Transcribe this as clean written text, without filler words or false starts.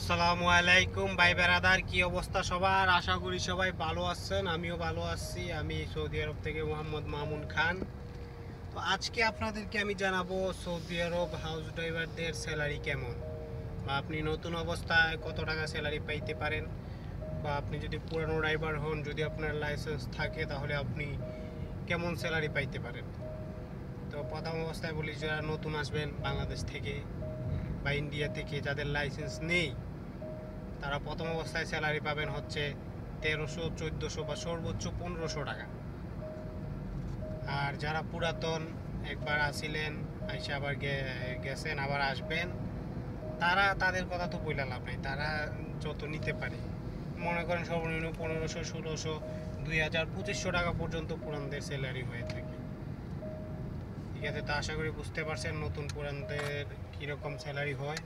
আসসালামু আলাইকুম ভাই বেরাদার, কি অবস্থা সবার? আশা করি সবাই ভালো আছেন, আমিও ভালো আছি। আমি সৌদি আরব থেকে মোহাম্মদ মামুন খান। তো আজকে আপনাদেরকে আমি জানাবো সৌদি আরব হাউস ড্রাইভারদের স্যালারি কেমন, বা আপনি নতুন অবস্থায় কত টাকা স্যালারি পাইতে পারেন, বা আপনি যদি পুরানো ড্রাইভার হন, যদি আপনার লাইসেন্স থাকে, তাহলে আপনি কেমন স্যালারি পাইতে পারেন। তো প্রথম অবস্থায় বলি, যারা নতুন আসবেন বাংলাদেশ থেকে বা ইন্ডিয়া থেকে, যাদের লাইসেন্স নেই, তারা প্রথম অবস্থায় স্যালারি পাবেন হচ্ছে 1300, 1400 বা সর্বোচ্চ 1500 টাকা। আর যারা পুরাতন, একবার আসিলেন, এসে আবার গেছেন, আবার আসবেন, তাদের কথা তো বইলা লাভ নাই। তারা যত নিতে পারে, মনে করেন সর্বনিম্ন 1500, 1600, 2000, 2500 টাকা পর্যন্ত পুরানদের স্যালারি হয়ে থাকে। ঠিক আছে, তো আশা করি বুঝতে পারছেন নতুন পুরানদের কীরকম স্যালারি হয়।